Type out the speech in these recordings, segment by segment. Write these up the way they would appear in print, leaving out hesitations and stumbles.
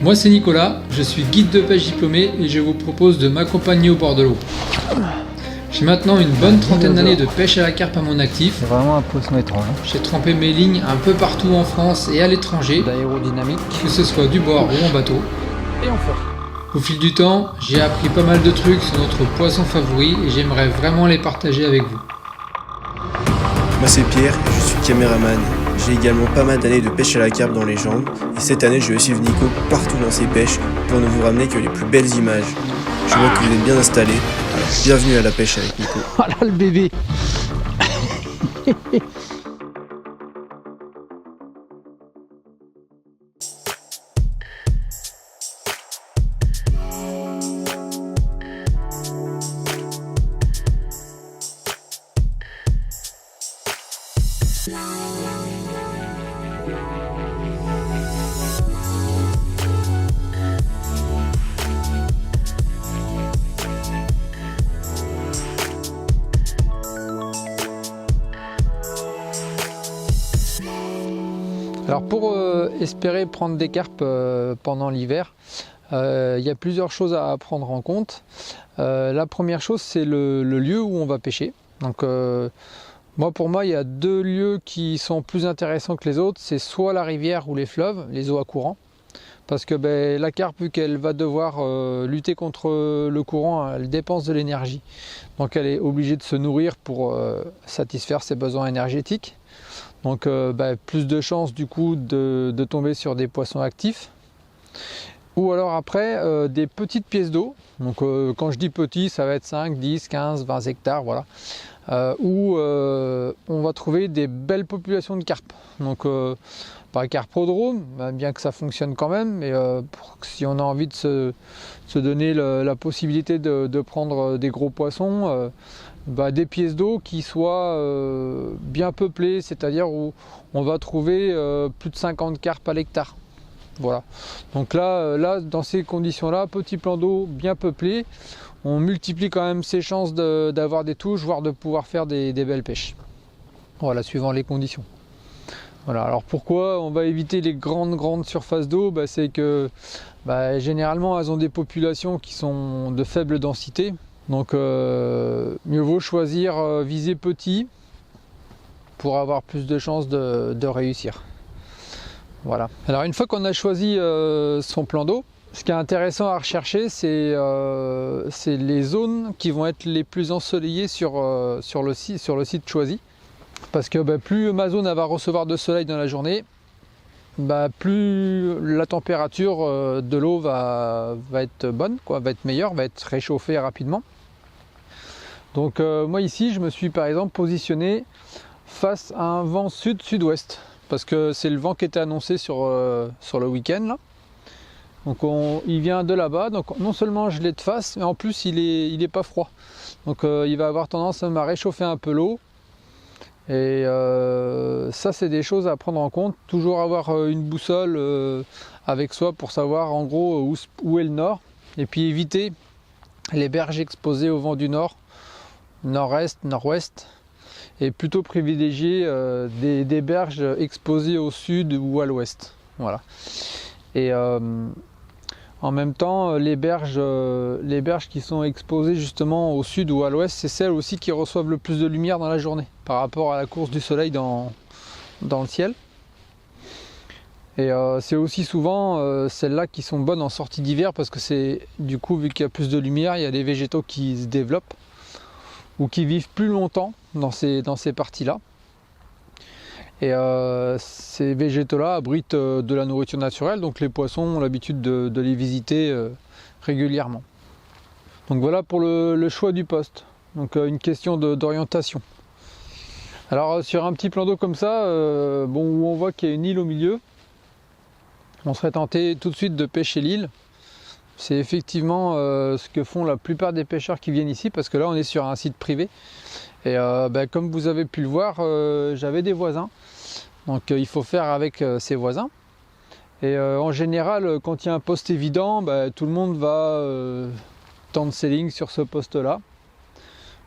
Moi c'est Nicolas, je suis guide de pêche diplômé et je vous propose de m'accompagner au bord de l'eau. J'ai maintenant une bonne trentaine d'années de pêche à la carpe à mon actif. C'est vraiment un poisson étrange. J'ai trempé mes lignes un peu partout en France et à l'étranger, D'aérodynamique. que ce soit du bord ou en bateau. Et en fort. Au fil du temps, j'ai appris pas mal de trucs sur notre poisson favori et j'aimerais vraiment les partager avec vous. Moi c'est Pierre et je suis caméraman. J'ai également pas mal d'années de pêche à la carpe dans les jambes et cette année je vais suivre Nico partout dans ses pêches pour ne vous ramener que les plus belles images. Je vois que vous êtes bien installés, alors bienvenue à la pêche avec Nico. Oh là le bébé. Alors pour espérer prendre des carpes pendant l'hiver, il y a plusieurs choses à prendre en compte. La première chose, c'est le lieu où on va pêcher. Donc pour moi, il y a deux lieux qui sont plus intéressants que les autres. C'est soit la rivière ou les fleuves, les eaux à courant. Parce que la carpe, vu qu'elle va devoir lutter contre le courant, elle dépense de l'énergie. Donc elle est obligée de se nourrir pour satisfaire ses besoins énergétiques. Donc plus de chances du coup de tomber sur des poissons actifs. Ou alors après des petites pièces d'eau. Donc quand je dis petit, ça va être 5, 10, 15, 20 hectares, voilà. Où on va trouver des belles populations de carpes. Donc pas carpodrome, bien que ça fonctionne quand même, mais si on a envie de se donner la possibilité de prendre des gros poissons, des pièces d'eau qui soient bien peuplées, c'est-à-dire où on va trouver plus de 50 carpes à l'hectare. Voilà. Donc là, dans ces conditions-là, petit plan d'eau bien peuplé, on multiplie quand même ses chances d'avoir des touches, voire de pouvoir faire des belles pêches. Voilà, suivant les conditions. Voilà, alors pourquoi on va éviter les grandes surfaces d'eau? C'est que généralement elles ont des populations qui sont de faible densité. Donc mieux vaut choisir viser petit pour avoir plus de chances de réussir. Voilà. Alors une fois qu'on a choisi son plan d'eau, ce qui est intéressant à rechercher, c'est les zones qui vont être les plus ensoleillées sur le site choisi. Parce que plus ma zone va recevoir de soleil dans la journée, plus la température de l'eau va être bonne, va être meilleure, va être réchauffée rapidement. Donc moi ici, je me suis par exemple positionné face à un vent sud-sud-ouest. Parce que c'est le vent qui était annoncé sur le week-end là. Donc il vient de là-bas, donc non seulement je l'ai de face, mais en plus il est pas froid. Donc il va avoir tendance à réchauffer un peu l'eau. Et ça c'est des choses à prendre en compte. Toujours avoir une boussole avec soi pour savoir en gros où est le nord. Et puis éviter les berges exposées au vent du nord, nord-est, nord-ouest. Et plutôt privilégier des berges exposées au sud ou à l'ouest. Voilà. Et en même temps, les berges qui sont exposées justement au sud ou à l'ouest, c'est celles aussi qui reçoivent le plus de lumière dans la journée par rapport à la course du soleil dans le ciel. Et c'est aussi souvent celles-là qui sont bonnes en sortie d'hiver parce que c'est du coup, vu qu'il y a plus de lumière, il y a des végétaux qui se développent ou qui vivent plus longtemps dans ces parties-là. Et ces végétaux-là abritent de la nourriture naturelle, donc les poissons ont l'habitude de les visiter régulièrement. Donc voilà pour le choix du poste. Donc une question d'orientation. Alors sur un petit plan d'eau comme ça, où on voit qu'il y a une île au milieu, on serait tenté tout de suite de pêcher l'île. C'est effectivement ce que font la plupart des pêcheurs qui viennent ici, parce que là on est sur un site privé. Et comme vous avez pu le voir, j'avais des voisins. Donc il faut faire avec ses voisins. Et en général, quand il y a un poste évident, tout le monde va tendre ses lignes sur ce poste-là.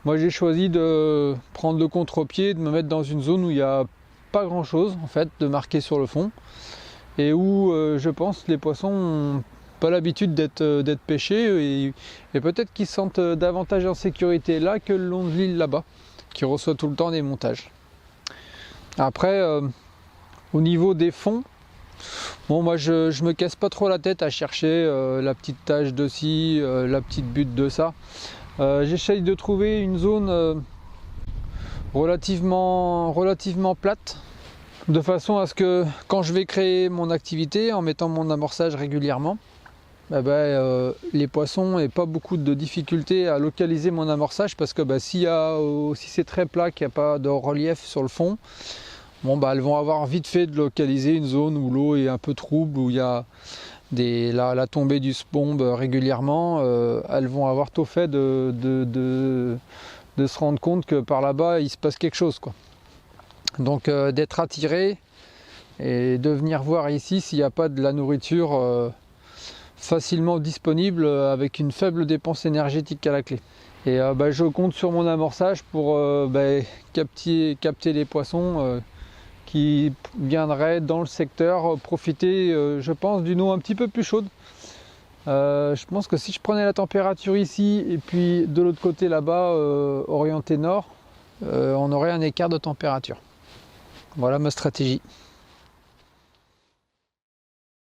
Moi j'ai choisi de prendre le contre-pied, de me mettre dans une zone où il n'y a pas grand-chose en fait, de marquer sur le fond. et où je pense les poissons n'ont pas l'habitude d'être pêchés et peut-être qu'ils se sentent davantage en sécurité là que le long de l'île là-bas, qui reçoit tout le temps des montages. Après, au niveau des fonds, bon, moi je me casse pas trop la tête à chercher la petite tache de ci, la petite butte de ça. J'essaye de trouver une zone relativement plate, de façon à ce que quand je vais créer mon activité en mettant mon amorçage régulièrement, les poissons n'aient pas beaucoup de difficultés à localiser mon amorçage, parce que si c'est très plat, qu'il n'y a pas de relief sur le fond, bon, elles vont avoir vite fait de localiser une zone où l'eau est un peu trouble, où il y a la tombée du spombe régulièrement. Elles vont avoir tôt fait de se rendre compte que par là-bas il se passe quelque chose, quoi. Donc d'être attiré et de venir voir ici s'il n'y a pas de la nourriture facilement disponible avec une faible dépense énergétique à la clé. Et je compte sur mon amorçage pour capter les poissons qui viendraient dans le secteur profiter, je pense, d'une eau un petit peu plus chaude. Je pense que si je prenais la température ici et puis de l'autre côté là-bas, orienté nord, on aurait un écart de température. Voilà ma stratégie.